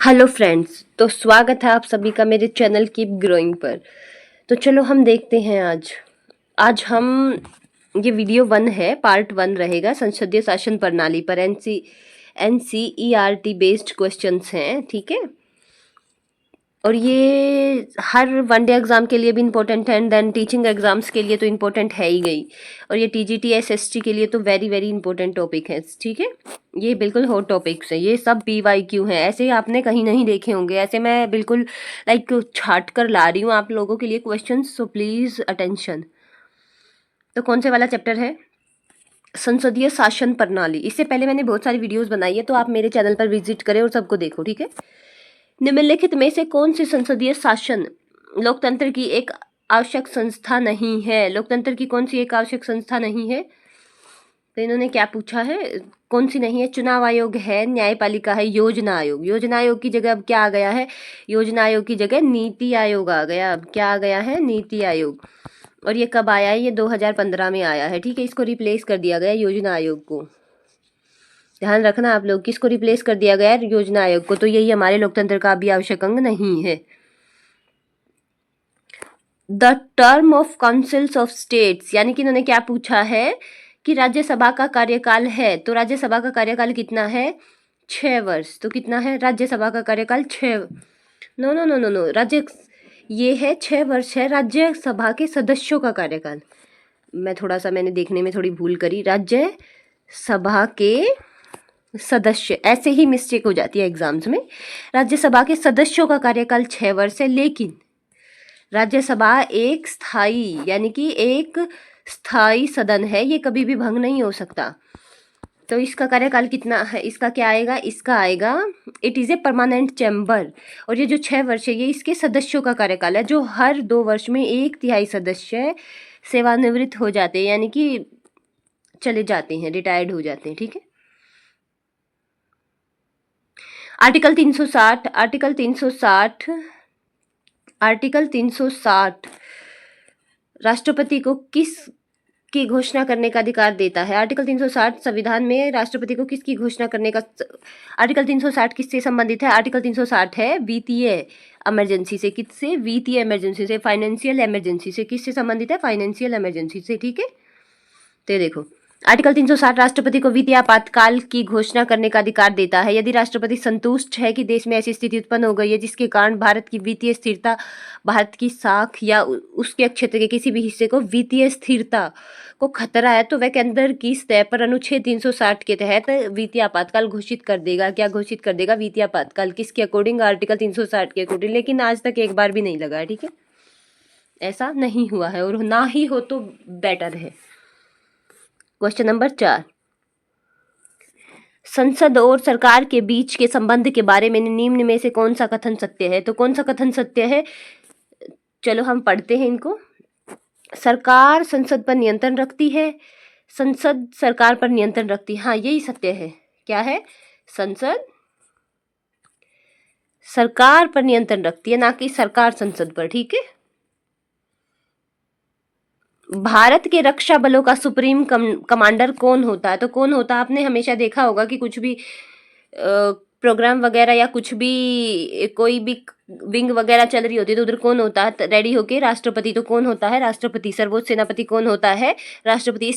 Hello friends, तो स्वागत है आप सभी का मेरे चैनल कीप ग्रोइंग पर। तो चलो हम देखते हैं आज हम ये वीडियो 1 है, पार्ट 1 रहेगा। संसदीय शासन प्रणाली पर NCERT बेस्ड क्वेश्चंस हैं, ठीक है। और ये हर वनडे एग्जाम के लिए भी इम्पोर्टेंट है एंड देन टीचिंग एग्जाम्स के लिए तो इम्पोर्टेंट है ही गई। और ये TGT SST के लिए तो वेरी वेरी इंपॉर्टेंट टॉपिक है, ठीक है। ये बिल्कुल हॉट टॉपिक्स है, ये सब PYQ हैं। ऐसे आपने कहीं नहीं देखे होंगे, ऐसे मैं बिल्कुल छाट कर ला रही हूँ आप लोगों के लिए क्वेश्चन, सो प्लीज अटेंशन। तो कौन से वाला चैप्टर है? संसदीय शासन प्रणाली। इससे पहले मैंने बहुत सारी वीडियोस बनाई है, तो आप मेरे चैनल पर विजिट करें और सबको देखो, ठीक है। निम्नलिखित में से कौन सी संसदीय शासन लोकतंत्र की एक आवश्यक संस्था नहीं है? लोकतंत्र की कौन सी एक आवश्यक संस्था नहीं है? तो इन्होंने क्या पूछा है, कौन सी नहीं है? चुनाव आयोग है, न्यायपालिका है, योजना आयोग। योजना आयोग की जगह अब क्या आ गया है? योजना आयोग की जगह नीति आयोग आ गया। अब क्या आ गया है? नीति आयोग। और ये कब आया है? ये 2015 में आया है, ठीक है। इसको रिप्लेस कर दिया गया योजना आयोग को। ध्यान रखना आप लोग, किसको रिप्लेस कर दिया गया है? योजना आयोग को। तो यही हमारे लोकतंत्र का भी आवश्यक अंग नहीं है। The term of councils of states, यानी कि इन्होंने क्या पूछा है कि राज्यसभा का कार्यकाल है, तो राज्यसभा का कार्यकाल कितना है? 6 वर्ष। तो कितना है राज्यसभा का कार्यकाल? 6। No no no no no, ये है 6 वर्ष है राज्यसभा के सदस्यों का कार्यकाल। मैंने देखने में थोड़ी भूल करी। राज्यसभा के सदस्य, ऐसे ही मिस्टेक हो जाती है एग्जाम्स में। राज्यसभा के सदस्यों का कार्यकाल 6 वर्ष है, लेकिन राज्यसभा एक स्थायी, यानी कि एक स्थायी सदन है, ये कभी भी भंग नहीं हो सकता। तो इसका कार्यकाल कितना है? इसका क्या आएगा? इसका आएगा, it is a permanent chamber. और ये जो 6 वर्ष है, ये इसके सदस्यों का कार्यकाल है, जो हर 2 वर्ष में 1/3 सदस्य सेवानिवृत्त हो जाते हैं, यानी कि चले जाते हैं, रिटायर्ड हो जाते हैं, ठीक है। आर्टिकल 360 राष्ट्रपति को किस की घोषणा करने का अधिकार देता है? आर्टिकल 360 संविधान में राष्ट्रपति को किसकी घोषणा करने का, आर्टिकल 360 किससे संबंधित है? आर्टिकल 360 है वित्तीय इमरजेंसी से। किससे? वित्तीय इमरजेंसी से, फाइनेंशियल इमरजेंसी से। किससे संबंधित है? फाइनेंशियल इमरजेंसी से, ठीक है। तो देखो, आर्टिकल 360 राष्ट्रपति को वित्तीय आपातकाल की घोषणा करने का अधिकार देता है यदि राष्ट्रपति संतुष्ट है कि देश में ऐसी स्थिति उत्पन्न हो गई है जिसके कारण भारत की वित्तीय स्थिरता, भारत की साख या उसके क्षेत्र के किसी भी हिस्से को वित्तीय स्थिरता को खतरा है, तो वह केंद्र की सतह पर अनुच्छेद 360 के तहत वित्तीय आपातकाल घोषित कर देगा। क्या घोषित कर देगा? वित्तीय आपातकाल। किसके अकॉर्डिंग? आर्टिकल 360 के अकॉर्डिंग। लेकिन आज तक एक बार भी नहीं लगा है, ठीक है। ऐसा नहीं हुआ है, और ना ही हो तो बेटर है। क्वेश्चन नंबर 4, संसद और सरकार के बीच के संबंध के बारे में निम्न में से कौन सा कथन सत्य है? तो कौन सा कथन सत्य है? चलो हम पढ़ते हैं इनको। सरकार संसद पर नियंत्रण रखती है, संसद सरकार पर नियंत्रण रखती है। हाँ, यही सत्य है। क्या है? संसद सरकार पर नियंत्रण रखती है, ना कि सरकार संसद पर, ठीक है। भारत के रक्षा बलों का सुप्रीम कमांडर कौन होता है? तो कौन होता है? आपने हमेशा देखा होगा कि कुछ भी प्रोग्राम वगैरह या कुछ भी कोई भी विंग वगैरह चल रही होती है तो उधर कौन होता है रेडी होके? राष्ट्रपति। तो कौन होता है? राष्ट्रपति। सर्वोच्च सेनापति कौन होता है? राष्ट्रपति।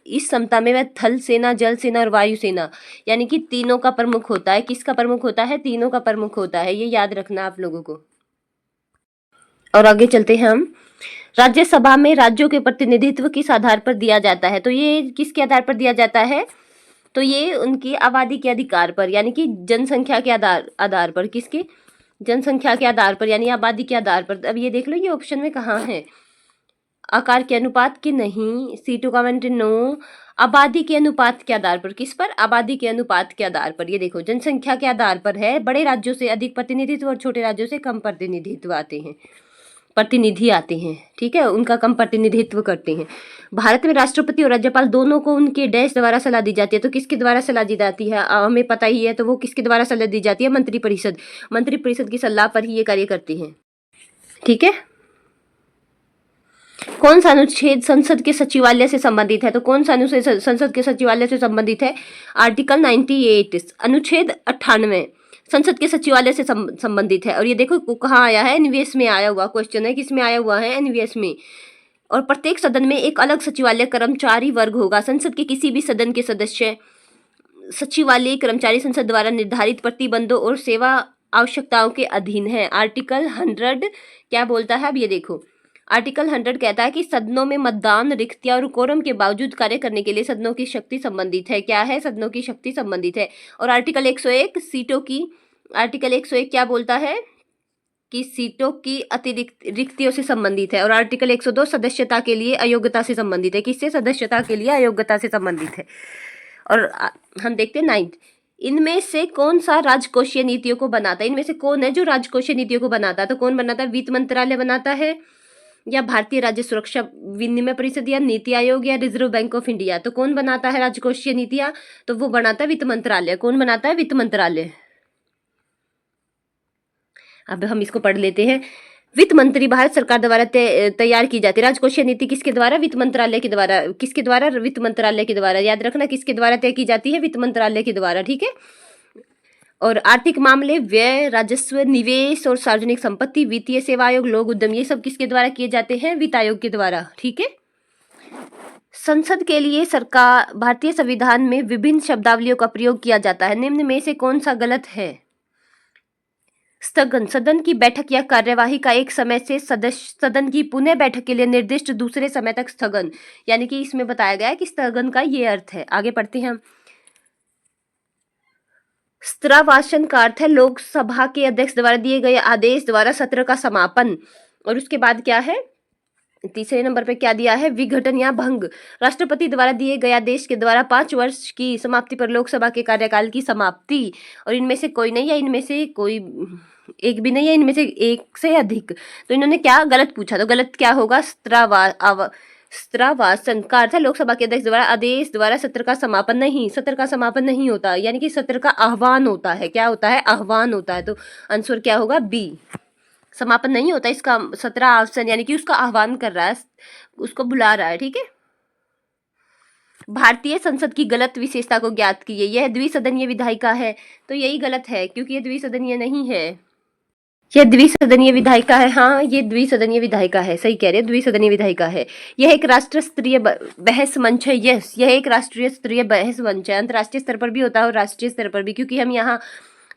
इस समता में वह थल सेना, जल सेना और वायु सेना, यानी कि तीनों का प्रमुख होता है। किसका प्रमुख होता है? तीनों का प्रमुख होता है। ये याद रखना आप लोगों को। और आगे चलते हैं हम। राज्यसभा में राज्यों के प्रतिनिधित्व किस आधार पर दिया जाता है? तो ये किसके आधार पर दिया जाता है? तो ये उनकी आबादी के अधिकार पर, यानी कि जनसंख्या के आधार पर। किसके? जनसंख्या के आधार पर, यानी आबादी के आधार पर। अब ये देख लो, ये ऑप्शन में कहाँ है? आकार के अनुपात के नहीं, सीटों का आवंटन नो, आबादी के अनुपात के आधार पर। किस पर? आबादी के अनुपात के आधार पर। ये देखो, जनसंख्या के आधार पर है। बड़े राज्यों से अधिक प्रतिनिधित्व और छोटे राज्यों से कम प्रतिनिधित्व प्रतिनिधि आते हैं, ठीक है, उनका कम प्रतिनिधित्व करते हैं। भारत में राष्ट्रपति और राज्यपाल दोनों को उनके देश द्वारा सलाह दी जाती है। तो किसके द्वारा सलाह दी जाती है? हमें पता ही है। तो वो किसके द्वारा सलाह दी जाती है? मंत्रिपरिषद। मंत्रिपरिषद की सलाह पर ही ये कार्य करती हैं, ठीक है। कौन सा अनुच्छेद संसद के सचिवालय से संबंधित है? तो कौन सा अनुच्छेद संसद के सचिवालय से संबंधित है? आर्टिकल 98, अनुच्छेद 98। संसद के सचिवालय से संबंधित है। और ये देखो कहाँ आया है, एनवीएस में आया हुआ क्वेश्चन है, किसमें आया हुआ है, एनवीएस में। और प्रत्येक सदन में एक अलग सचिवालय कर्मचारी वर्ग होगा। संसद के किसी भी सदन के सदस्य सचिवालय कर्मचारी संसद द्वारा निर्धारित प्रतिबंधों और सेवा आवश्यकताओं के अधीन है। आर्टिकल 100 क्या बोलता है, अब ये देखो। आर्टिकल 100 कहता है कि सदनों में मतदान, रिक्तियां और कोरम के बावजूद कार्य करने के लिए सदनों की शक्ति संबंधित है। क्या है, सदनों की शक्ति संबंधित है। और आर्टिकल 101 सीटों की, आर्टिकल 101 क्या बोलता है कि सीटों की अतिरिक्त रिक्तियों से संबंधित है। और आर्टिकल 102 सदस्यता के लिए अयोग्यता से संबंधित है। किससे, सदस्यता के लिए अयोग्यता से संबंधित है। और हम देखते हैं 9, इनमें से कौन सा राजकोषीय नीतियों को बनाता है, इनमें से कौन है जो राजकोषीय नीतियों को बनाता है। तो कौन बनाता है, वित्त मंत्रालय बनाता है, या भारतीय राज्य सुरक्षा विनिमय परिषद, या नीति आयोग, या रिजर्व बैंक ऑफ इंडिया। तो कौन बनाता है राजकोषीय नीतियां, तो वो बनाता है वित्त मंत्रालय। कौन बनाता है, वित्त मंत्रालय। अब हम इसको पढ़ लेते हैं। वित्त मंत्री भारत सरकार द्वारा तैयार की जाती है। राजकोषीय नीति किसके द्वारा, वित्त मंत्रालय के द्वारा। किसके द्वारा, वित्त मंत्रालय के द्वारा। याद रखना, किसके द्वारा तय की जाती है, वित्त मंत्रालय के द्वारा, ठीक है। और आर्थिक मामले, व्यय, राजस्व, निवेश और सार्वजनिक संपत्ति, वित्तीय सेवा आयोग, लोक उद्यम, ये सब किसके द्वारा किए जाते हैं, वित्त आयोग के द्वारा, ठीक है। संसद के लिए सरकार, भारतीय संविधान में विभिन्न शब्दावलियों का प्रयोग किया जाता है। निम्न में से कौन सा गलत है। स्थगन, सदन की बैठक या कार्यवाही का एक समय से सदन की पुनः बैठक के लिए निर्दिष्ट दूसरे समय तक स्थगन, यानी कि इसमें बताया गया है कि स्थगन का ये अर्थ है। आगे पढ़ते हैं हम। स्त्रावासन का अर्थ है लोकसभा के अध्यक्ष द्वारा दिए गए आदेश द्वारा सत्र का समापन। और उसके बाद क्या है, तीसरे नंबर पे क्या दिया है, विघटन या भंग। राष्ट्रपति द्वारा दिए गए आदेश के द्वारा 5 वर्ष की समाप्ति पर लोकसभा के कार्यकाल की समाप्ति। और इनमें से कोई नहीं, या इनमें से कोई एक भी नहीं है, इनमें से एक से अधिक। तो इन्होंने क्या गलत पूछा, तो गलत क्या होगा, स्त्रावासन का अर्थ है लोकसभा के अध्यक्ष द्वारा आदेश द्वारा सत्र का समापन नहीं, सत्र का समापन नहीं होता, यानी कि सत्र का आह्वान होता है। क्या होता है, आह्वान होता है। तो आंसर क्या होगा, बी। समापन नहीं होता, इसका सत्रह आसन, यानी कि उसका आह्वान कर रहा है, उसको बुला रहा है, ठीक है। भारतीय संसद की गलत विशेषता को ज्ञात कीजिए। यह द्विसदनीय विधायिका है, तो यही गलत है क्योंकि यह द्विसदनीय नहीं है। यह द्विसदनीय विधायिका है, हाँ ये द्विसदनीय विधायिका है, सही कह रहे हैं, द्विसदनीय विधायिका है। यह एक राष्ट्रीय स्तरीय बहस मंच है। यस, यह एक राष्ट्रीय स्तरीय बहस मंच है। अंतर्राष्ट्रीय स्तर पर भी होता है और राष्ट्रीय स्तर पर भी, क्योंकि हम यहाँ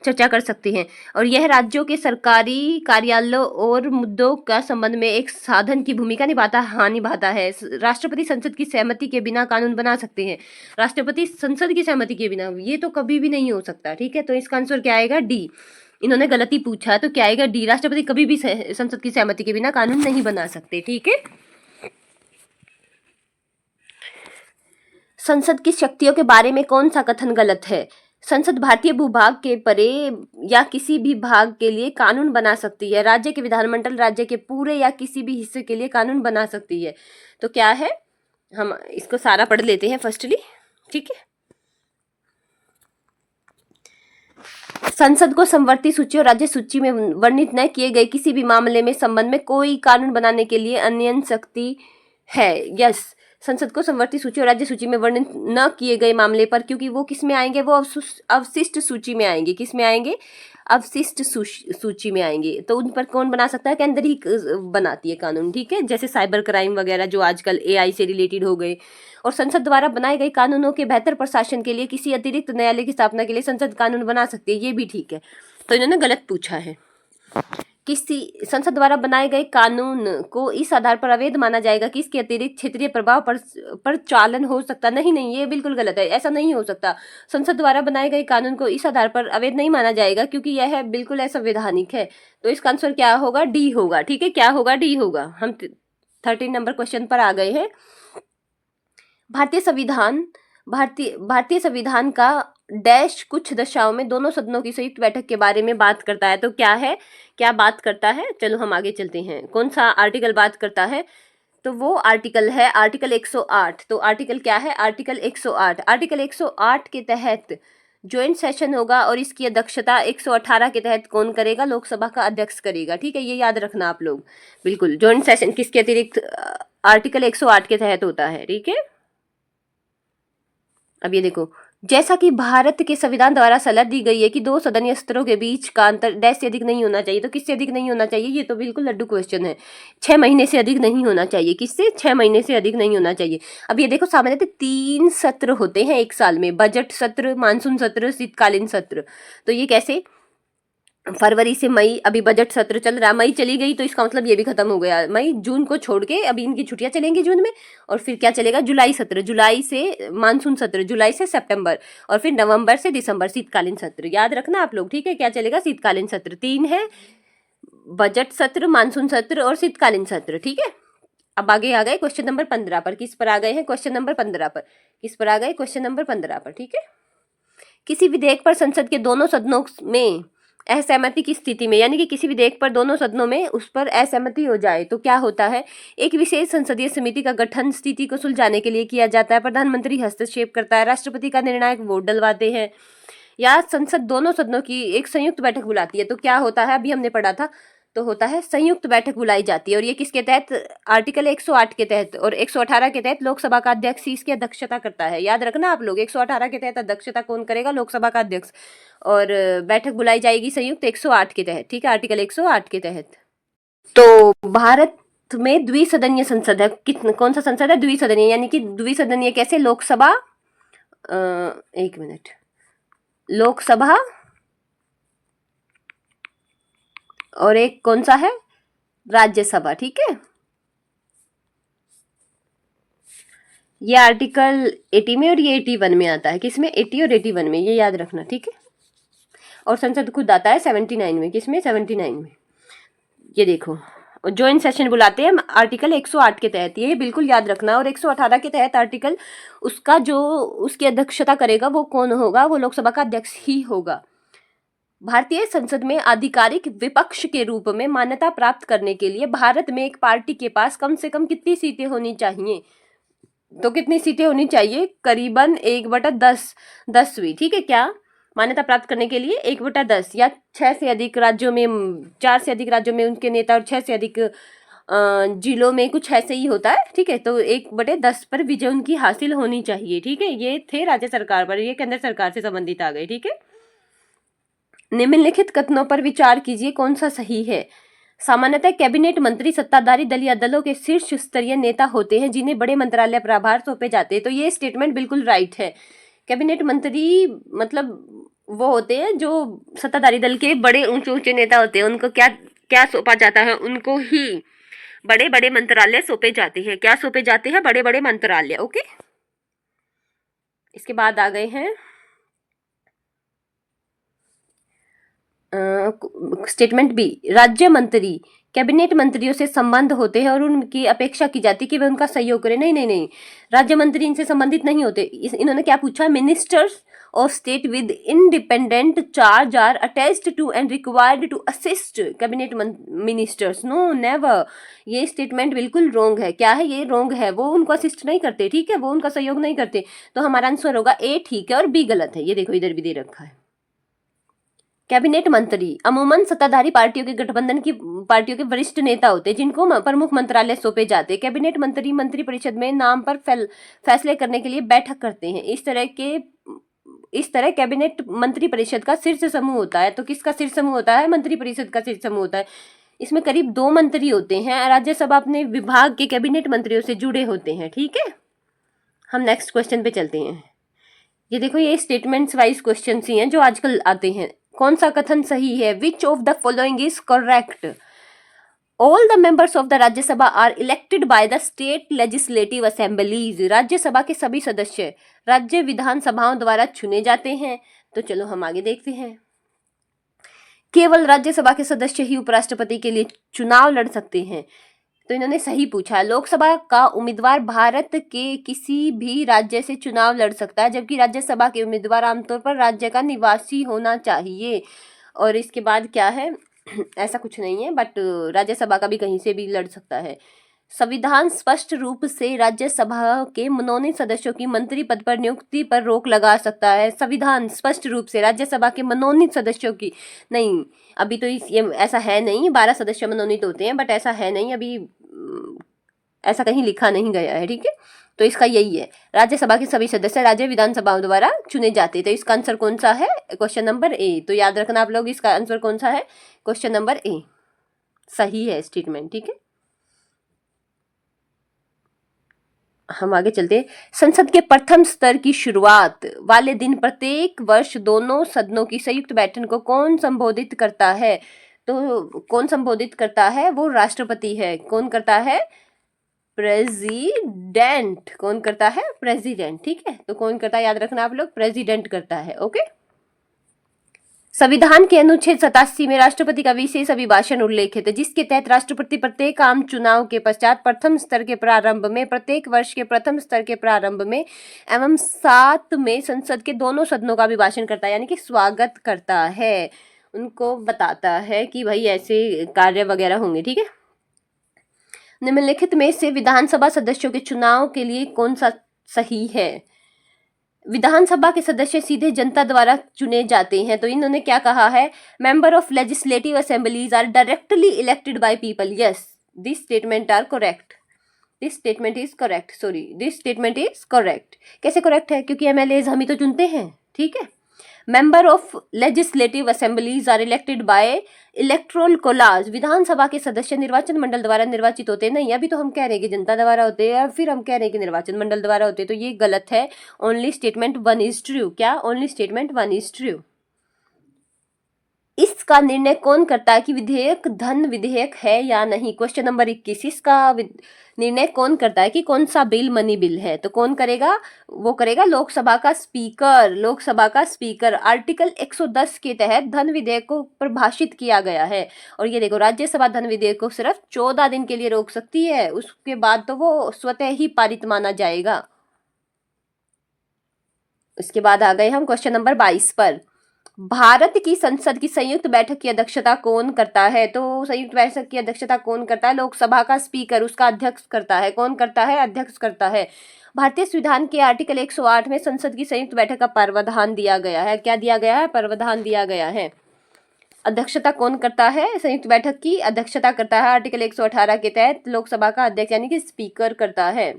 चर्चा कर सकते हैं। और यह राज्यों के सरकारी कार्यालयों और मुद्दों का संबंध में एक साधन की भूमिका निभाता है। हाँ, निभाता है। राष्ट्रपति संसद की सहमति के बिना कानून बना सकते हैं। राष्ट्रपति संसद की सहमति के बिना, ये तो कभी भी नहीं हो सकता, ठीक है। तो इसका आंसर क्या आएगा, डी। इन्होंने गलती पूछा है तो क्या आएगा, डी। राष्ट्रपति कभी भी संसद की सहमति के बिना कानून नहीं बना सकते, ठीक है। संसद की शक्तियों के बारे में कौन सा कथन गलत है। संसद भारतीय भूभाग के परे या किसी भी भाग के लिए कानून बना सकती है। राज्य के विधानमंडल राज्य के पूरे या किसी भी हिस्से के लिए कानून बना सकती है। तो क्या है, हम इसको सारा पढ़ लेते हैं फर्स्टली, ठीक है। संसद को समवर्ती सूची और राज्य सूची में वर्णित न किए गए किसी भी मामले में संबंध में कोई कानून बनाने के लिए अन्य शक्ति है। यस, संसद को समवर्ती सूची और राज्य सूची में वर्णित न किए गए मामले पर, क्योंकि वो किस में आएंगे, वो अवशिष्ट सूची में आएंगे। किस में आएंगे, अवशिष्ट सूची में आएंगे। तो उन पर कौन बना सकता है, केंद्र ही बनाती है कानून, ठीक है। जैसे साइबर क्राइम वगैरह जो आजकल एआई से रिलेटेड हो गए। और संसद द्वारा बनाए गए कानूनों के बेहतर प्रशासन के लिए किसी अतिरिक्त न्यायालय की स्थापना के लिए संसद कानून बना सकती है, ये भी ठीक है। तो इन्होंने गलत पूछा है। किसी संसद द्वारा बनाए गए कानून को इस आधार पर अवैध माना जाएगा कि इसके अतिरिक्त क्षेत्रीय प्रभाव पर चालन हो सकता नहीं, ये बिल्कुल गलत है, ऐसा नहीं हो सकता। संसद द्वारा बनाए गए कानून को इस आधार पर अवैध नहीं माना जाएगा क्योंकि यह बिल्कुल असंवैधानिक है। तो इसका आंसर क्या होगा, डी होगा, ठीक है। क्या होगा, डी होगा। हम 13 नंबर क्वेश्चन पर आ गए हैं। भारतीय संविधान का डैश कुछ दशाओं में दोनों सदनों की संयुक्त बैठक के बारे में बात करता है। तो क्या है, क्या बात करता है, चलो हम आगे चलते हैं। कौन सा आर्टिकल बात करता है, तो वो आर्टिकल है आर्टिकल 108। तो आर्टिकल क्या है, आर्टिकल 108। आर्टिकल 108 के तहत ज्वाइंट सेशन होगा और इसकी अध्यक्षता 118 के तहत कौन करेगा, लोकसभा का अध्यक्ष करेगा, ठीक है। ये याद रखना आप लोग, बिल्कुल। ज्वाइंट सेशन किसके अतिरिक्त, आर्टिकल 108 के तहत होता है, ठीक है। अब ये देखो, जैसा कि भारत के संविधान द्वारा सलाह दी गई है कि दो सदनीय सत्रों के बीच का अंतर डैश से अधिक नहीं होना चाहिए, तो किससे अधिक नहीं होना चाहिए? ये तो बिल्कुल लड्डू क्वेश्चन है। 6 महीने से अधिक नहीं होना चाहिए। किससे? 6 महीने से अधिक नहीं होना चाहिए। अब ये देखो, सामान्यतः 3 सत्र होते हैं एक साल में, बजट सत्र, मानसून सत्र, शीतकालीन सत्र। तो ये कैसे? फरवरी से मई, अभी बजट सत्र चल रहा, मई चली गई तो इसका मतलब ये भी खत्म हो गया। मई जून को छोड़ के अभी इनकी छुट्टियां चलेंगी जून में, और फिर क्या चलेगा? जुलाई सत्र, जुलाई से मानसून सत्र, जुलाई से सितंबर, और फिर नवंबर से दिसंबर शीतकालीन सत्र। याद रखना आप लोग, ठीक है? क्या चलेगा? शीतकालीन सत्र। 3 है, बजट सत्र, मानसून सत्र और शीतकालीन सत्र, ठीक है? अब आगे आ गए क्वेश्चन नंबर 15 पर। किस पर आ गए हैं? क्वेश्चन नंबर 15 पर। किस पर आ गए? क्वेश्चन नंबर 15 पर, ठीक है? किसी विधेयक पर संसद के दोनों सदनों में असहमति की स्थिति में, यानी कि किसी विधेयक पर दोनों सदनों में उस पर असहमति हो जाए तो क्या होता है? एक विशेष संसदीय समिति का गठन स्थिति को सुलझाने के लिए किया जाता है। प्रधानमंत्री हस्तक्षेप करता है, राष्ट्रपति का निर्णायक वोट डलवाते हैं, या संसद दोनों सदनों की एक संयुक्त बैठक बुलाती है। तो क्या होता है? अभी हमने पढ़ा था, तो होता है संयुक्त बैठक बुलाई जाती है। और ये किसके तहत? आर्टिकल 108 के तहत और 118 के तहत लोकसभा का अध्यक्ष ही इसकी अध्यक्षता करता है। याद रखना आप लोग, 118 के तहत अध्यक्षता कौन करेगा? लोकसभा का अध्यक्ष। और बैठक बुलाई जाएगी संयुक्त 108 के तहत, ठीक है? आर्टिकल 108 के तहत। तो भारत में द्विसदनीय संसद है। कौन सा संसद है? द्विसदनीय, यानी कि द्विसदनीय कैसे? लोकसभा, एक मिनट, लोकसभा और एक कौन सा है? राज्यसभा, ठीक है? ये आर्टिकल 80 में और ये 81 में आता है। किसमें? 80 और 81 में, ये याद रखना, ठीक है? और संसद खुद आता है 79 में। किसमें? 79 में। ये देखो, ज्वाइंट सेशन बुलाते हैं आर्टिकल 108 के तहत, ये बिल्कुल याद रखना। और 118 के तहत आर्टिकल, उसका जो उसकी अध्यक्षता करेगा वो कौन होगा? वो लोकसभा का अध्यक्ष ही होगा। भारतीय संसद में आधिकारिक विपक्ष के रूप में मान्यता प्राप्त करने के लिए भारत में एक पार्टी के पास कम से कम कितनी सीटें होनी चाहिए? तो कितनी सीटें होनी चाहिए? करीबन 1/10, 10वीं, ठीक है? क्या मान्यता प्राप्त करने के लिए? 1/10, या 6 से अधिक राज्यों में, 4 से अधिक राज्यों में उनके नेता, और 6 से अधिक जिलों में, कुछ ऐसे ही होता है, ठीक है? तो 1/10 पर विजय उनकी हासिल होनी चाहिए, ठीक है? ये थे राज्य सरकार पर, ये केंद्र सरकार से संबंधित आ गए, ठीक है? निम्नलिखित कथनों पर विचार कीजिए, कौन सा सही है? सामान्यतः कैबिनेट मंत्री सत्ताधारी दल या दलों के शीर्ष स्तरीय नेता होते हैं जिन्हें बड़े मंत्रालय प्रभार सौंपे जाते हैं। तो ये स्टेटमेंट बिल्कुल राइट है। कैबिनेट मंत्री मतलब वो होते हैं जो सत्ताधारी दल के बड़े ऊंचे ऊंचे नेता होते हैं, उनको क्या क्या सौंपा जाता है? उनको ही बड़े बड़े मंत्रालय सौंपे जाते हैं। क्या सौंपे जाते हैं? बड़े बड़े मंत्रालय, ओके? इसके बाद आ गए हैं स्टेटमेंट बी। राज्य मंत्री कैबिनेट मंत्रियों से संबंध होते हैं और उनकी अपेक्षा की जाती है कि वे उनका सहयोग करें। नहीं नहीं नहीं, राज्य मंत्री इनसे संबंधित नहीं होते। इन्होंने क्या पूछा? Ministers of state with independent charge are attached to and required to assist cabinet ministers. No, never. ये स्टेटमेंट बिल्कुल रोंग है। क्या है? ये रोंग है। वो उनको असिस्ट नहीं करते, ठीक है? वो उनका सहयोग नहीं करते। तो हमारा आंसर होगा ए ठीक है और बी गलत है। ये देखो, इधर भी दे रखा है। कैबिनेट मंत्री अमूमन सत्ताधारी पार्टियों के गठबंधन की पार्टियों के वरिष्ठ नेता होते हैं जिनको प्रमुख मंत्रालय सौंपे जाते हैं। कैबिनेट मंत्री मंत्रिपरिषद में नाम पर फैसले करने के लिए बैठक करते हैं। इस तरह कैबिनेट मंत्रिपरिषद का शीर्ष समूह होता है। तो किसका शीर्ष समूह होता है? मंत्रिपरिषद का शीर्ष समूह होता है। इसमें करीब 2 मंत्री होते हैं। राज्यसभा अपने विभाग के कैबिनेट मंत्रियों से जुड़े होते हैं, ठीक है? हम नेक्स्ट क्वेश्चन पे चलते हैं। ये देखो, ये स्टेटमेंट्स वाइज क्वेश्चन ही हैं जो आजकल आते हैं। कौन सा कथन सही है? Which of the following is correct? All the members of the Rajya Sabha are elected by the state legislative assemblies. Rajya Sabha के सभी सदस्य राज्य विधानसभाओं द्वारा चुने जाते हैं। तो चलो हम आगे देखते हैं। केवल राज्यसभा के सदस्य ही उपराष्ट्रपति के लिए चुनाव लड़ सकते हैं। तो इन्होंने सही पूछा। लोकसभा का उम्मीदवार भारत के किसी भी राज्य से चुनाव लड़ सकता है, जबकि राज्यसभा के उम्मीदवार आमतौर पर राज्य का निवासी होना चाहिए। और इसके बाद क्या है? ऐसा कुछ नहीं है, बट राज्यसभा का भी कहीं से भी लड़ सकता है। संविधान स्पष्ट रूप से राज्यसभा के मनोनीत सदस्यों की मंत्री पद पर नियुक्ति पर रोक लगा सकता है। संविधान स्पष्ट रूप से राज्यसभा के मनोनीत सदस्यों की नहीं, अभी तो ये ऐसा है नहीं। 12 सदस्य मनोनीत होते हैं, बट ऐसा है नहीं, अभी ऐसा कहीं लिखा नहीं गया है, ठीक है? तो इसका यही है, राज्यसभा के सभी सदस्य राज्य विधानसभाओं द्वारा चुने जाते हैं। तो इसका आंसर कौन सा है? Question number A. तो याद रखना आप लोग, इसका आंसर कौन सा है? क्वेश्चन नंबर ए सही है स्टेटमेंट। ठीक है, हम आगे चलते हैं। संसद के प्रथम स्तर की शुरुआत वाले दिन प्रत्येक वर्ष दोनों सदनों की संयुक्त बैठक को कौन संबोधित करता है? तो कौन संबोधित करता है? वो राष्ट्रपति है। कौन करता है? प्रेसिडेंट। कौन करता है? प्रेसिडेंट। ठीक है, तो कौन करता है? याद रखना आप लोग, प्रेसिडेंट करता है। ओके। संविधान के अनुच्छेद 87 में राष्ट्रपति का विशेष अभिभाषण उल्लेखित है, जिसके तहत राष्ट्रपति प्रत्येक आम चुनाव के पश्चात प्रथम स्तर के प्रारंभ में, प्रत्येक वर्ष के प्रथम स्तर के प्रारंभ में एवं 7 में संसद के दोनों सदनों का अभिभाषण करता है, यानी कि स्वागत करता है, उनको बताता है कि भाई ऐसे कार्य वगैरह होंगे। ठीक है, निम्नलिखित में से विधानसभा सदस्यों के चुनाव के लिए कौन सा सही है? विधानसभा के सदस्य सीधे जनता द्वारा चुने जाते हैं। तो इन्होंने क्या कहा है? Member of legislative assemblies are directly elected by people. Yes, this statement are correct. This statement is correct. Sorry, this statement is correct. कैसे करेक्ट है? क्योंकि एमएलए हम ही तो चुनते हैं। ठीक है, member of legislative assemblies are elected by electoral college. विधानसभा के सदस्य निर्वाचन मंडल द्वारा निर्वाचित होते हैं। नहीं, अभी तो हम कह रहे हैं कि जनता द्वारा होते हैं, और फिर हम कह रहे हैं कि निर्वाचन मंडल द्वारा होते हैं, तो ये गलत है। Only statement 1 is true. क्या? Only statement 1 is true. इसका निर्णय कौन करता है कि विधेयक धन विधेयक है या नहीं? Question number 21। इसका निर्णय कौन करता है कि कौन सा बिल मनी बिल है? तो कौन करेगा? वो करेगा लोकसभा का स्पीकर। लोकसभा का स्पीकर। आर्टिकल 110 के तहत धन विधेयक को परिभाषित किया गया है। और ये देखो, राज्यसभा धन विधेयक को सिर्फ 14 दिन के लिए रोक सकती है, उसके बाद तो वो स्वतः ही पारित माना जाएगा। उसके बाद आ गए हम क्वेश्चन नंबर 22 पर। भारत की संसद की संयुक्त बैठक की अध्यक्षता कौन करता है? तो संयुक्त बैठक की अध्यक्षता कौन करता है? लोकसभा का स्पीकर उसका अध्यक्ष करता है। कौन करता है? अध्यक्ष करता है। भारतीय संविधान के आर्टिकल 108 में संसद की संयुक्त बैठक का प्रावधान दिया गया है। क्या दिया गया है? प्रावधान दिया गया है। अध्यक्षता कौन करता है? संयुक्त बैठक की अध्यक्षता करता है आर्टिकल 118 के तहत लोकसभा का अध्यक्ष, यानी कि स्पीकर करता है।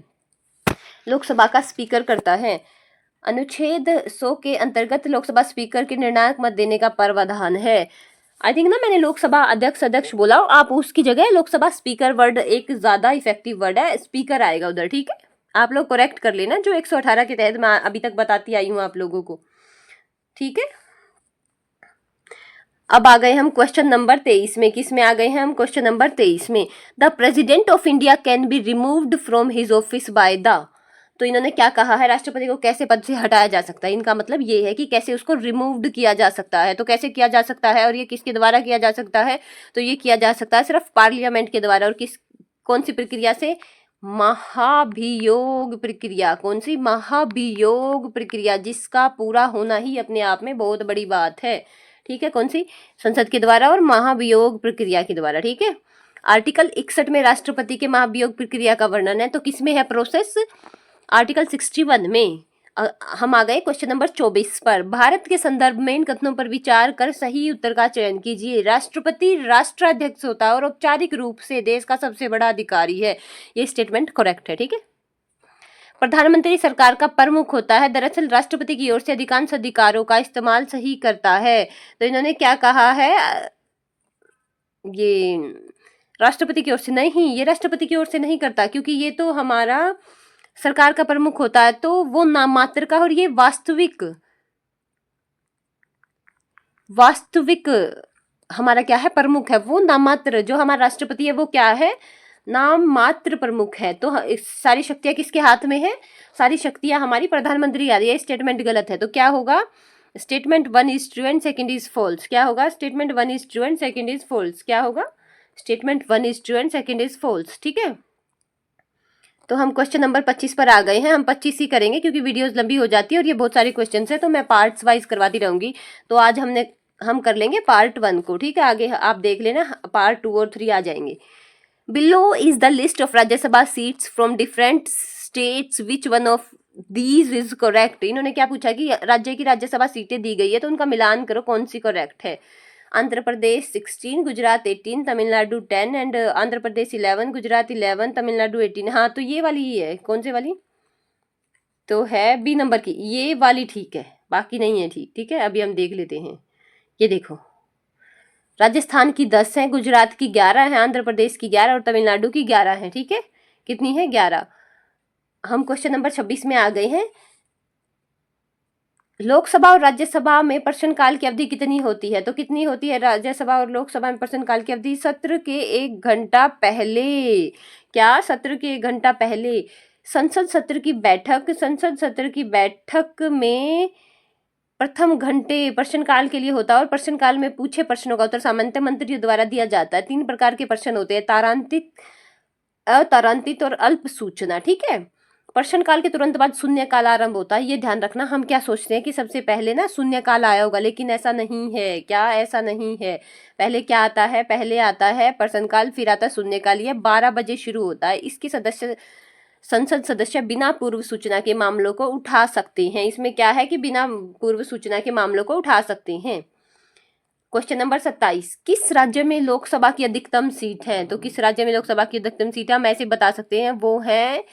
लोकसभा का स्पीकर करता है। अनुच्छेद 100 के अंतर्गत लोकसभा स्पीकर के निर्णायक मत देने का प्रावधान है। आई थिंक ना मैंने लोकसभा अध्यक्ष बोला, आप उसकी जगह लोकसभा स्पीकर वर्ड एक ज्यादा इफेक्टिव वर्ड है, स्पीकर आएगा उधर। ठीक है, आप लोग करेक्ट कर लेना, जो 118 के तहत मैं अभी तक बताती आई हूँ आप लोगों को। ठीक है, अब आ गए हम क्वेश्चन नंबर 23 में। किस में आ गए हैं हम? क्वेश्चन नंबर 23 में। The president of India can be removed from his office by the. तो इन्होंने क्या कहा है? राष्ट्रपति को कैसे पद से हटाया जा सकता है? इनका मतलब ये है कि कैसे उसको रिमूव्ड किया जा सकता है। तो कैसे किया जा सकता है और ये किसके द्वारा किया जा सकता है? तो ये किया जा सकता है सिर्फ पार्लियामेंट के द्वारा। और कौन सी प्रक्रिया से? महाभियोग प्रक्रिया। कौन सी? महाभियोग प्रक्रिया, जिसका पूरा होना ही अपने आप में बहुत बड़ी बात है। ठीक है, कौन सी? संसद के द्वारा और महाभियोग प्रक्रिया के द्वारा। ठीक है, आर्टिकल 61 में राष्ट्रपति के महाभियोग प्रक्रिया का वर्णन है। तो किसमें है प्रोसेस? आर्टिकल 61 में। हम आ गए क्वेश्चन नंबर 24 पर। भारत के संदर्भ में इन कथनों पर विचार कर सही उत्तर का चयन कीजिए। राष्ट्रपति राष्ट्राध्यक्ष होता है और औपचारिक रूप से देश का सबसे बड़ा अधिकारी है। ये स्टेटमेंट करेक्ट है। ठीक है, प्रधानमंत्री सरकार का प्रमुख होता है। दरअसल राष्ट्रपति की ओर से अधिकांश अधिकारों का इस्तेमाल सही करता है। तो इन्होंने क्या कहा है? ये राष्ट्रपति की ओर से नहीं, ये राष्ट्रपति की ओर से नहीं करता, क्योंकि ये तो हमारा सरकार का प्रमुख होता है, तो वो नाम मात्र का, और ये वास्तविक हमारा क्या है? प्रमुख है। वो नाम मात्र, जो हमारा राष्ट्रपति है वो क्या है? नाम मात्र प्रमुख है। तो सारी शक्तियां किसके हाथ में है? सारी शक्तियां हमारी प्रधानमंत्री आ रही है। स्टेटमेंट गलत है। तो क्या होगा? Statement 1 is true and second is false. क्या होगा? Statement 1 is true and second is false. क्या होगा? Statement 1 is true and second is false. ठीक है, तो हम क्वेश्चन नंबर 25 पर आ गए हैं। हम 25 ही करेंगे क्योंकि वीडियोस लंबी हो जाती है और ये बहुत सारे क्वेश्चन है, तो मैं पार्ट्स वाइज करवाती रहूंगी। तो आज हम कर लेंगे पार्ट 1 को। ठीक है, आगे आप देख लेना, पार्ट 2 और 3 आ जाएंगे। Below is the list of Rajya Sabha seats from different states, which one of these is correct. इन्होंने क्या पूछा कि राज्य की राज्यसभा सीटें दी गई है, तो उनका मिलान करो, कौन सी करेक्ट है। आंध्र प्रदेश 16, गुजरात 18, तमिलनाडु 10 एंड आंध्र प्रदेश 11, गुजरात 11, तमिलनाडु 18। हाँ, तो ये वाली ही है। कौन सी वाली? तो है बी नंबर की, ये वाली ठीक है, बाकी नहीं है ठीक। ठीक है, अभी हम देख लेते हैं। ये देखो, राजस्थान की 10 है, गुजरात की 11 है, आंध्र प्रदेश की 11 और तमिलनाडु की 11 है। ठीक है, कितनी है? 11। हम क्वेश्चन नंबर 26 में आ गए हैं। लोकसभा और राज्यसभा में प्रश्नकाल की अवधि कितनी होती है? तो कितनी होती है राज्यसभा और लोकसभा में प्रश्नकाल की अवधि? सत्र के 1 घंटा पहले। क्या? सत्र के 1 घंटा पहले। संसद सत्र की बैठक में प्रथम घंटे प्रश्नकाल के लिए होता है और प्रश्नकाल में पूछे प्रश्नों का उत्तर सामान्यतः मंत्रियों द्वारा दिया जाता है। 3 प्रकार के प्रश्न होते हैं, तारांकित, अतारांकित और अल्प सूचना। ठीक है, प्रश्नकाल के तुरंत बाद शून्यकाल आरंभ होता है। ये ध्यान रखना, हम क्या सोचते हैं कि सबसे पहले ना शून्यकाल आया होगा, लेकिन ऐसा नहीं है। क्या? ऐसा नहीं है। पहले क्या आता है? पहले आता है प्रश्नकाल, फिर आता है शून्यकाल। ये 12 बजे शुरू होता है। इसकी संसद सदस्य बिना पूर्व सूचना के मामलों को उठा सकते हैं। इसमें क्या है कि बिना पूर्व सूचना के मामलों को उठा सकते हैं। क्वेश्चन नंबर 27, किस राज्य में लोकसभा की अधिकतम सीट है? तो किस राज्य में लोकसभा की अधिकतम सीट है हम ऐसे बता सकते हैं, वो है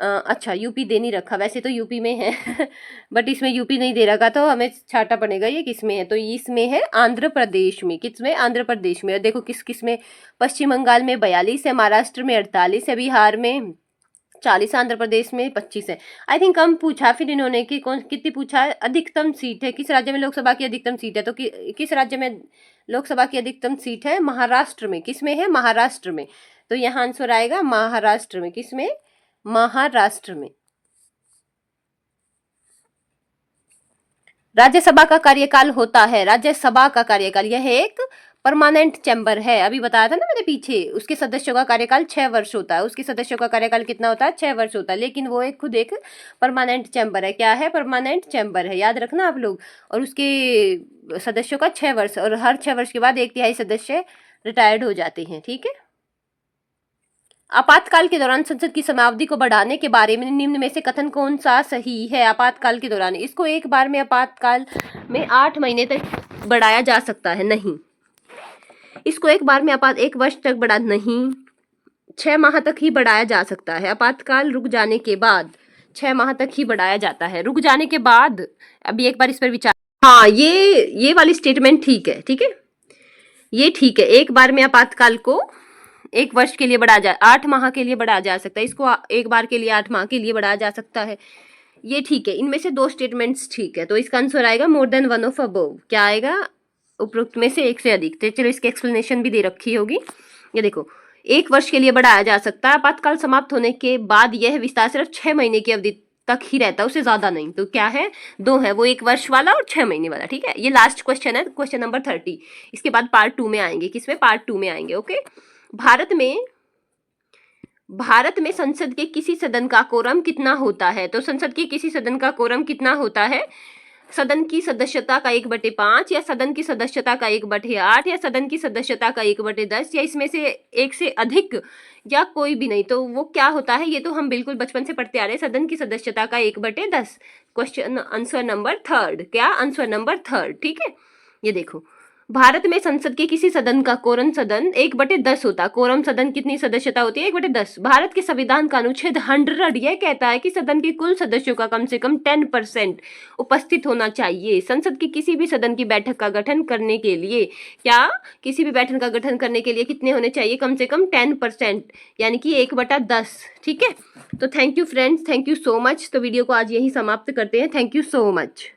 अच्छा, यूपी दे नहीं रखा, वैसे तो यूपी में है बट इसमें यूपी नहीं दे रखा, तो हमें छाटा पड़ेगा ये किस में है। तो इसमें है आंध्र प्रदेश में। किस में? आंध्र प्रदेश में। देखो किस किस में, पश्चिम बंगाल में 42 है, महाराष्ट्र में 48 है, बिहार में 40, आंध्र प्रदेश में 25 है। आई थिंक कम पूछा फिर इन्होंने कि कौन कितनी पूछा है? अधिकतम सीट है, किस राज्य में लोकसभा की अधिकतम सीट है। तो किस राज्य में लोकसभा की अधिकतम सीट है? महाराष्ट्र में। किस में है? महाराष्ट्र में। तो यहाँ आंसर आएगा महाराष्ट्र में। किस में? महाराष्ट्र में। राज्यसभा का कार्यकाल होता है, राज्यसभा का कार्यकाल, यह एक परमानेंट चैम्बर है। अभी बताया था ना मैंने पीछे, उसके सदस्यों का कार्यकाल 6 वर्ष होता है। उसके सदस्यों का कार्यकाल कितना होता है? 6 वर्ष होता है, लेकिन वो एक खुद एक परमानेंट चैम्बर है। क्या है? परमानेंट चैम्बर है, याद रखना आप लोग। और उसके सदस्यों का 6 वर्ष, और हर 6 वर्ष के बाद 1/3 सदस्य रिटायर्ड हो जाते हैं। ठीक है, आपातकाल के दौरान संसद की समयावधि को बढ़ाने के बारे में निम्न में से कथन कौन सा सही है? आपातकाल के दौरान इसको एक बार में आपातकाल में 8 महीने तक बढ़ाया जा सकता है? नहीं। इसको एक बार में 1 वर्ष तक बढ़ा नहीं, 6 माह तक ही बढ़ाया जा सकता है। आपातकाल रुक जाने के बाद 6 माह तक ही बढ़ाया जाता है। रुक जाने के बाद अभी एक बार इस पर विचार, हाँ ये वाली स्टेटमेंट ठीक है। ठीक है, ये ठीक है। एक बार में आपातकाल को 1 वर्ष के लिए बढ़ाया जा, 8 माह के लिए बढ़ाया जा सकता है। इसको एक बार के लिए 8 माह के लिए बढ़ाया जा सकता है, ये ठीक है। इनमें से 2 स्टेटमेंट्स ठीक है, तो इसका आंसर आएगा more than one of above. क्या आएगा? उपरोक्त में से एक से अधिक। तो चलो इसकी एक्सप्लेनेशन भी दे रखी होगी। ये देखो, 1 वर्ष के लिए बढ़ाया जा सकता है। आपातकाल समाप्त होने के बाद यह विस्तार सिर्फ 6 महीने की अवधि तक ही रहता है, उससे ज्यादा नहीं। तो क्या है? 2 है, वो 1 वर्ष वाला और 6 महीने वाला। ठीक है, ये लास्ट क्वेश्चन है, क्वेश्चन नंबर 30। इसके बाद पार्ट 2 में आएंगे। किसमें? पार्ट 2 में आएंगे। ओके, भारत में संसद के किसी सदन का कोरम कितना होता है? तो संसद के किसी सदन का कोरम कितना होता है? सदन की सदस्यता का 1/5, या सदन की सदस्यता का 1/8, या सदन की सदस्यता का 1/10, या इसमें से एक से अधिक, या कोई भी नहीं। तो वो क्या होता है? ये तो हम बिल्कुल बचपन से पढ़ते आ रहे हैं, सदन की सदस्यता का 1/10। Question answer number 3। क्या? Answer number 3। ठीक है, ये देखो, भारत में संसद के किसी सदन का कोरम सदन 1/10 होता है। कोरम सदन कितनी सदस्यता होती है? 1/10। भारत के संविधान का अनुच्छेद 100 यह कहता है कि सदन के कुल सदस्यों का कम से कम 10% उपस्थित होना चाहिए। संसद की किसी भी सदन की बैठक का गठन करने के लिए, क्या? किसी भी बैठक का गठन करने के लिए कितने होने चाहिए? कम से कम 10%, यानी कि 1/10। ठीक है, तो thank you friends, thank you so much. तो वीडियो को आज यही समाप्त करते हैं। Thank you so much.